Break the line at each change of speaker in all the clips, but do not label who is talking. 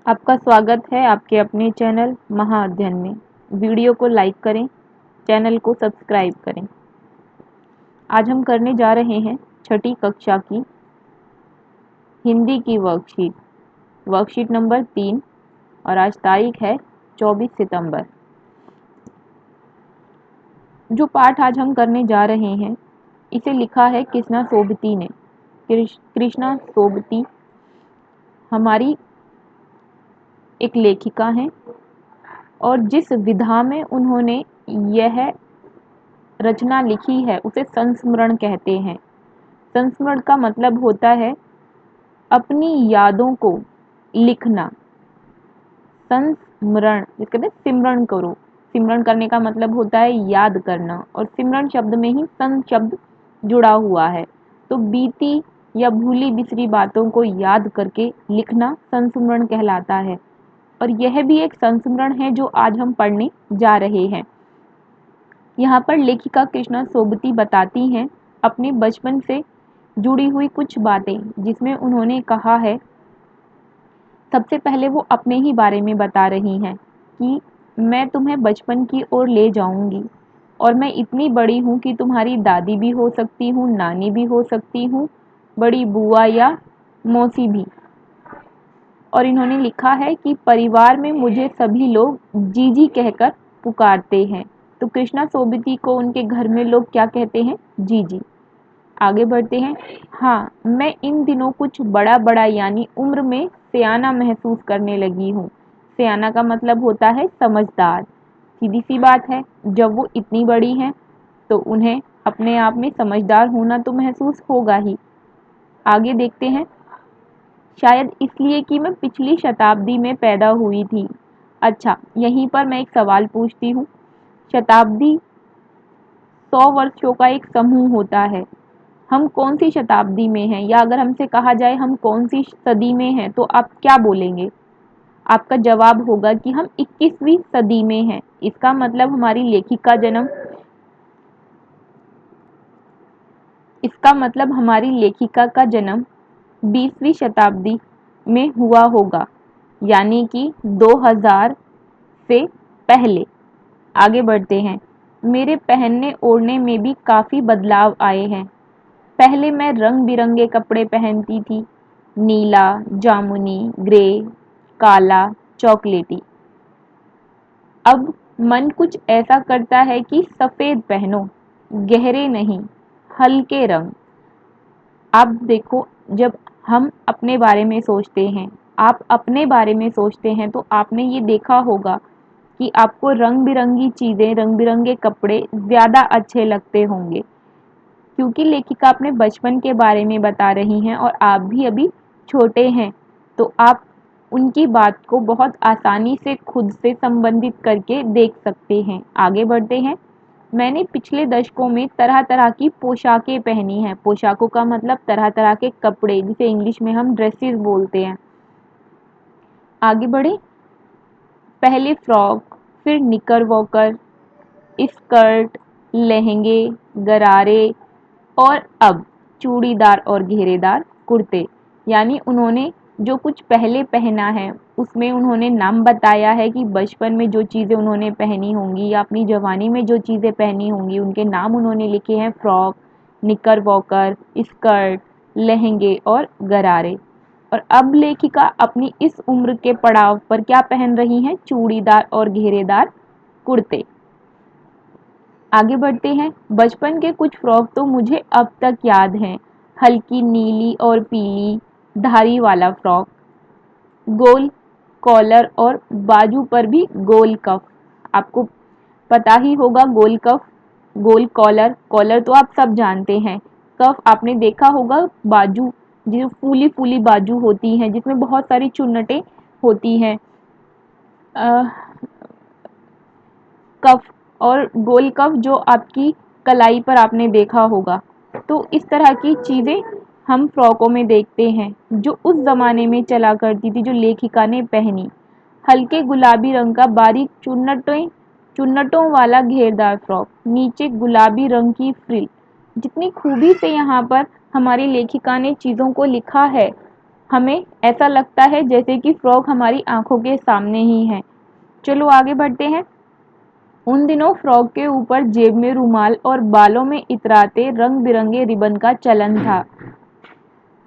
आपका स्वागत है आपके अपने चैनल महाअध्ययन में। वीडियो को लाइक करें, चैनल को सब्सक्राइब करें। आज हम करने जा रहे हैं छठी कक्षा की हिंदी की वर्कशीट नंबर 3 और आज तारीख है 24 सितंबर। जो पाठ आज हम करने जा रहे हैं इसे लिखा है कृष्णा सोबती ने। कृष्णा सोबती हमारी एक लेखिका हैं और जिस विधा में उन्होंने यह रचना लिखी है उसे संस्मरण कहते हैं। संस्मरण का मतलब होता है अपनी यादों को लिखना। संस्मरण जिसके कहते हैं सिमरण करो। सिमरण करने का मतलब होता है याद करना और सिमरण शब्द में ही सं शब्द जुड़ा हुआ है। तो बीती या भूली बिसरी बातों को याद करके लिखना संस्मरण कहलाता है और यह भी एक संस्मरण है जो आज हम पढ़ने जा रहे हैं। यहाँ पर लेखिका कृष्णा सोबती बताती हैं अपने बचपन से जुड़ी हुई कुछ बातें, जिसमें उन्होंने कहा है, सबसे पहले वो अपने ही बारे में बता रही हैं कि मैं तुम्हें बचपन की ओर ले जाऊंगी और मैं इतनी बड़ी हूँ कि तुम्हारी दादी भी हो सकती हूँ, नानी भी हो सकती हूँ, बड़ी बुआ या मौसी भी। और इन्होंने लिखा है कि परिवार में मुझे सभी लोग जीजी कहकर पुकारते हैं। तो कृष्णा सोबती को उनके घर में लोग क्या कहते हैं? जीजी। आगे बढ़ते हैं। हाँ, मैं इन दिनों कुछ बड़ा बड़ा यानी उम्र में सयाना महसूस करने लगी हूँ। सयाना का मतलब होता है समझदार। सीधी सी बात है, जब वो इतनी बड़ी हैं तो उन्हें अपने आप में समझदार होना तो महसूस होगा ही। आगे देखते हैं। शायद इसलिए कि मैं पिछली शताब्दी में पैदा हुई थी। अच्छा, यहीं पर मैं एक सवाल पूछती हूँ। शताब्दी 100 वर्षों का एक समूह होता है। हम कौन सी शताब्दी में हैं, या अगर हमसे कहा जाए हम कौन सी सदी में हैं तो आप क्या बोलेंगे? आपका जवाब होगा कि हम 21वीं सदी में हैं। इसका मतलब हमारी लेखिका का जन्म 20वीं शताब्दी में हुआ होगा, यानी कि 2000 से पहले। आगे बढ़ते हैं। मेरे पहनने ओढ़ने में भी काफ़ी बदलाव आए हैं। पहले मैं रंग बिरंगे कपड़े पहनती थी, नीला, जामुनी, ग्रे, काला, चॉकलेटी। अब मन कुछ ऐसा करता है कि सफ़ेद पहनो, गहरे नहीं, हल्के रंग। आप देखो, जब हम अपने बारे में सोचते हैं, आप अपने बारे में सोचते हैं तो आपने ये देखा होगा कि आपको रंग बिरंगी चीज़ें, रंग बिरंगे कपड़े ज़्यादा अच्छे लगते होंगे, क्योंकि लेखिका अपने बचपन के बारे में बता रही हैं और आप भी अभी छोटे हैं, तो आप उनकी बात को बहुत आसानी से खुद से संबंधित करके देख सकते हैं। आगे बढ़ते हैं। मैंने पिछले दशकों में तरह तरह की पोशाकें पहनी हैं। पोशाकों का मतलब तरह तरह के कपड़े, जिसे इंग्लिश में हम ड्रेसेस बोलते हैं। आगे बढ़े। पहले फ्रॉक, फिर निकरवॉकर, स्कर्ट, लहंगे, गरारे और अब चूड़ीदार और घेरेदार कुर्ते। यानी उन्होंने जो कुछ पहले पहना है उसमें उन्होंने नाम बताया है कि बचपन में जो चीज़ें उन्होंने पहनी होंगी या अपनी जवानी में जो चीज़ें पहनी होंगी उनके नाम उन्होंने लिखे हैं फ्रॉक, निकरवॉकर, स्कर्ट, लहंगे और गरारे। और अब लेखिका अपनी इस उम्र के पड़ाव पर क्या पहन रही हैं? चूड़ीदार और घेरेदार कुर्ते। आगे बढ़ते हैं। बचपन के कुछ फ्रॉक तो मुझे अब तक याद हैं। हल्की नीली और पीली धारी वाला फ्रॉक, गोल कॉलर और बाजू पर भी गोल कफ। आपको पता ही होगा गोल कफ, गोल कॉलर। कॉलर तो आप सब जानते हैं। कफ आपने देखा होगा, बाजू जो फूली फूली बाजू होती हैं जिसमें बहुत सारी चुन्नटें होती हैं। कफ और गोल कफ जो आपकी कलाई पर आपने देखा होगा। तो इस तरह की चीज़ें हम फ्रॉकों में देखते हैं जो उस ज़माने में चला करती थी, जो लेखिका ने पहनी। हल्के गुलाबी रंग का बारीक चुन्नटों वाला घेरदार फ्रॉक, नीचे गुलाबी रंग की फ्रिल। जितनी खूबी से यहाँ पर हमारी लेखिका ने चीज़ों को लिखा है, हमें ऐसा लगता है जैसे कि फ्रॉक हमारी आंखों के सामने ही है। चलो आगे बढ़ते हैं। उन दिनों फ्रॉक के ऊपर जेब में रुमाल और बालों में इतराते रंग बिरंगे रिबन का चलन था।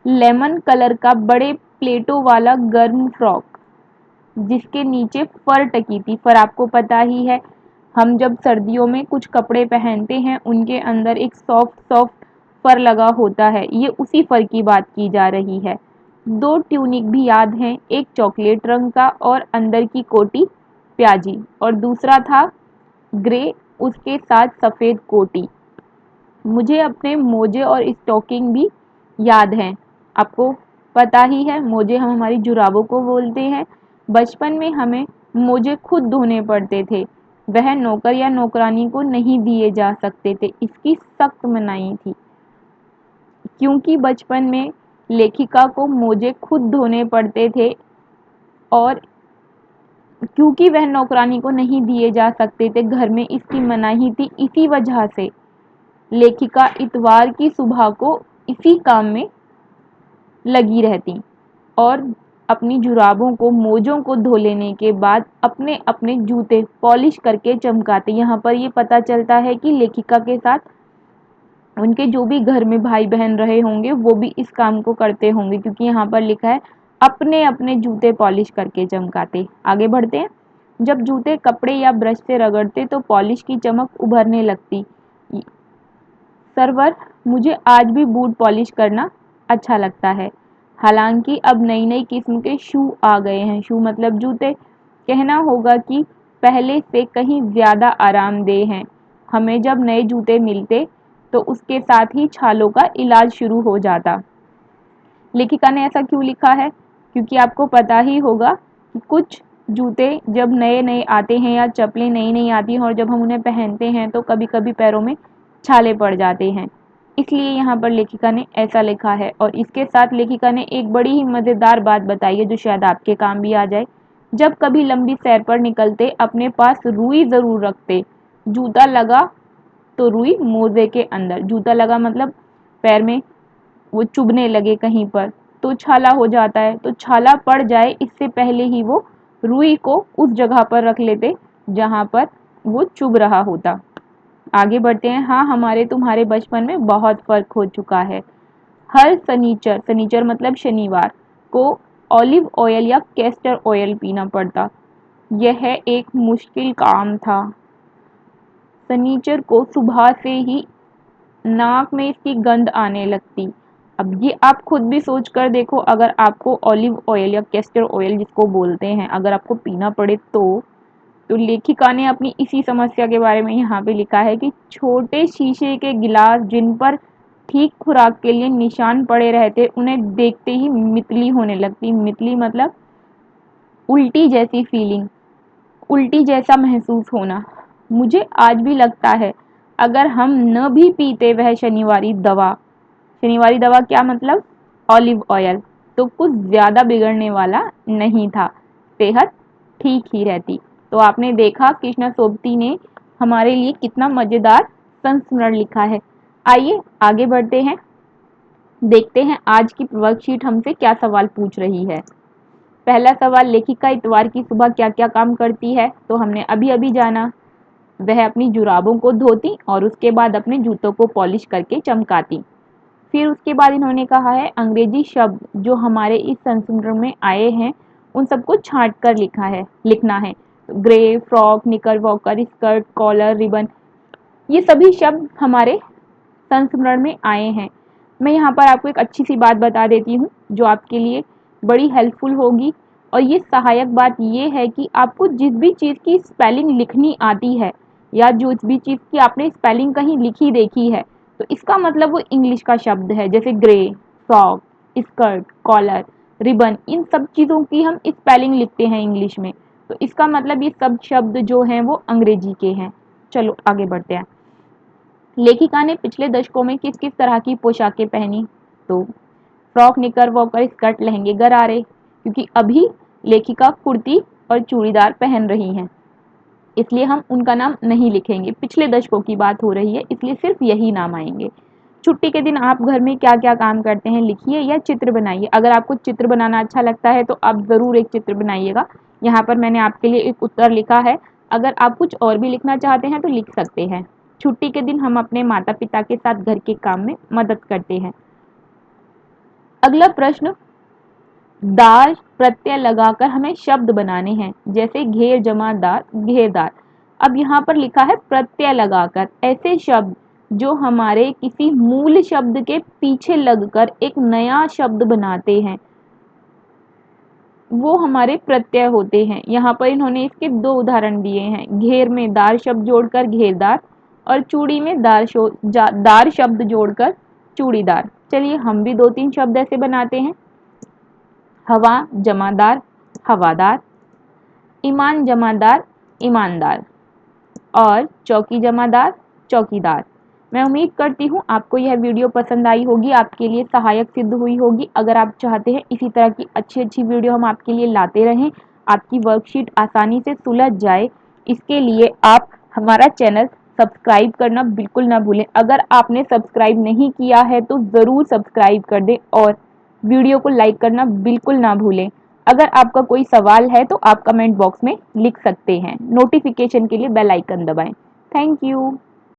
लेमन कलर का बड़े प्लेटों वाला गर्म फ्रॉक जिसके नीचे फर टकी थी। फर आपको पता ही है, हम जब सर्दियों में कुछ कपड़े पहनते हैं उनके अंदर एक सॉफ्ट सॉफ्ट फर लगा होता है, ये उसी फर की बात की जा रही है। दो ट्यूनिक भी याद हैं, एक चॉकलेट रंग का और अंदर की कोटी प्याजी, और दूसरा था ग्रे उसके साथ सफ़ेद कोटी। मुझे अपने मोजे और स्टॉकिंग भी याद हैं। आपको पता ही है, मोजे हम हमारी जुराबों को बोलते हैं। बचपन में हमें मोजे खुद धोने पड़ते थे, वह नौकर या नौकरानी को नहीं दिए जा सकते थे, इसकी सख्त मनाही थी। क्योंकि बचपन में लेखिका को मोजे खुद धोने पड़ते थे और क्योंकि वह नौकरानी को नहीं दिए जा सकते थे, घर में इसकी मनाही थी, इसी वजह से लेखिका इतवार की सुबह को इसी काम में लगी रहती और अपनी जुराबों को, मोजों को धो लेने के बाद अपने अपने जूते पॉलिश करके चमकाते। यहाँ पर ये पता चलता है कि लेखिका के साथ उनके जो भी घर में भाई बहन रहे होंगे वो भी इस काम को करते होंगे, क्योंकि यहाँ पर लिखा है अपने अपने जूते पॉलिश करके चमकाते। आगे बढ़ते हैं। जब जूते कपड़े या ब्रश से रगड़ते तो पॉलिश की चमक उभरने लगती। सरवर, मुझे आज भी बूट पॉलिश करना अच्छा लगता है। हालांकि अब नई नई किस्म के शू आ गए हैं। शू मतलब जूते। कहना होगा कि पहले से कहीं ज़्यादा आरामदेह हैं। हमें जब नए जूते मिलते तो उसके साथ ही छालों का इलाज शुरू हो जाता। लेखिका ने ऐसा क्यों लिखा है? क्योंकि आपको पता ही होगा कि कुछ जूते जब नए नए आते हैं या चप्पलें नई नई आती हैं और जब हम उन्हें पहनते हैं तो कभी कभी पैरों में छाले पड़ जाते हैं, इसलिए यहाँ पर लेखिका ने ऐसा लिखा है। और इसके साथ लेखिका ने एक बड़ी ही मज़ेदार बात बताई है जो शायद आपके काम भी आ जाए। जब कभी लंबी सैर पर निकलते अपने पास रुई ज़रूर रखते। जूता लगा तो रुई मोजे के अंदर। जूता लगा मतलब पैर में वो चुभने लगे कहीं पर तो छाला हो जाता है, तो छाला पड़ जाए इससे पहले ही वो रुई को उस जगह पर रख लेते जहाँ पर वो चुभ रहा होता। आगे बढ़ते हैं। हाँ, हमारे तुम्हारे बचपन में बहुत फर्क हो चुका है। हर शनिचर, शनिचर मतलब शनिवार को ऑलिव ऑयल या कैस्टर ऑयल पीना पड़ता। यह एक मुश्किल काम था। शनिचर को सुबह से ही नाक में इसकी गंध आने लगती। अब ये आप खुद भी सोच कर देखो, अगर आपको ऑलिव ऑयल या कैस्टर ऑयल जिसको बोलते हैं अगर आपको पीना पड़े तो लेखिका ने अपनी इसी समस्या के बारे में यहाँ पे लिखा है कि छोटे शीशे के गिलास जिन पर ठीक खुराक के लिए निशान पड़े रहते उन्हें देखते ही मितली होने लगती। मितली मतलब उल्टी जैसी फीलिंग, उल्टी जैसा महसूस होना। मुझे आज भी लगता है अगर हम न भी पीते वह शनिवारी दवा, शनिवारी दवा क्या मतलब ऑलिव ऑयल, तो कुछ ज़्यादा बिगड़ने वाला नहीं था, सेहत ठीक ही रहती। तो आपने देखा कृष्णा सोबती ने हमारे लिए कितना मज़ेदार संस्मरण लिखा है। आइए आगे बढ़ते हैं, देखते हैं आज की वर्कशीट हमसे क्या सवाल पूछ रही है। पहला सवाल, लेखिका इतवार की सुबह क्या क्या काम करती है? तो हमने अभी अभी जाना, वह अपनी जुराबों को धोती और उसके बाद अपने जूतों को पॉलिश करके चमकाती। फिर उसके बाद इन्होंने कहा है अंग्रेजी शब्द जो हमारे इस संस्मरण में आए हैं उन सबको छांट कर लिखना है। ग्रे, फ्रॉक, निकर वॉकर, स्कर्ट, कॉलर, रिबन, ये सभी शब्द हमारे संस्मरण में आए हैं। मैं यहाँ पर आपको एक अच्छी सी बात बता देती हूँ जो आपके लिए बड़ी हेल्पफुल होगी। और ये सहायक बात ये है कि आपको जिस भी चीज़ की स्पेलिंग लिखनी आती है या जो भी चीज़ की आपने स्पेलिंग कहीं लिखी देखी है तो इसका मतलब वो इंग्लिश का शब्द है। जैसे grey, frock, skirt, collar, ribbon, इन सब चीज़ों की हम स्पेलिंग लिखते हैं इंग्लिश में, तो इसका मतलब ये सब शब्द जो हैं वो अंग्रेजी के हैं। चलो आगे बढ़ते हैं। लेखिका ने पिछले दशकों में किस किस तरह की पोशाकें पहनी? तो फ्रॉक, निकर वॉकर, स्कर्ट, लहंगे, गरारे, क्योंकि अभी लेखिका कुर्ती और चूड़ीदार पहन रही हैं, इसलिए हम उनका नाम नहीं लिखेंगे। पिछले दशकों की बात हो रही है इसलिए सिर्फ यही नाम आएंगे। छुट्टी के दिन आप घर में क्या क्या काम करते हैं लिखिए या चित्र बनाइए। अगर आपको चित्र बनाना अच्छा लगता है तो आप ज़रूर एक चित्र बनाइएगा। यहाँ पर मैंने आपके लिए एक उत्तर लिखा है। अगर आप कुछ और भी लिखना चाहते हैं तो लिख सकते हैं। छुट्टी के दिन हम अपने माता पिता के साथ घर के काम में मदद करते हैं। अगला प्रश्न, दार प्रत्यय लगाकर हमें शब्द बनाने हैं, जैसे घेर जमा दार, घेरदार। अब यहाँ पर लिखा है प्रत्यय लगाकर, ऐसे शब्द जो हमारे किसी मूल शब्द के पीछे लगकर एक नया शब्द बनाते हैं वो हमारे प्रत्यय होते हैं। यहाँ पर इन्होंने इसके दो उदाहरण दिए हैं, घेर में दार शब्द जोड़कर घेरदार और चूड़ी में दार शब्द जोड़कर चूड़ीदार। चलिए हम भी 2-3 शब्द ऐसे बनाते हैं। हवा जमादार, हवादार। ईमान जमादार, ईमानदार। और चौकी जमादार, चौकीदार। मैं उम्मीद करती हूँ आपको यह वीडियो पसंद आई होगी, आपके लिए सहायक सिद्ध हुई होगी। अगर आप चाहते हैं इसी तरह की अच्छी वीडियो हम आपके लिए लाते रहें, आपकी वर्कशीट आसानी से सुलझ जाए, इसके लिए आप हमारा चैनल सब्सक्राइब करना बिल्कुल ना भूलें। अगर आपने सब्सक्राइब नहीं किया है तो ज़रूर सब्सक्राइब कर दें और वीडियो को लाइक करना बिल्कुल ना भूलें। अगर आपका कोई सवाल है तो आप कमेंट बॉक्स में लिख सकते हैं। नोटिफिकेशन के लिए बेल आइकन दबाएं। Thank you.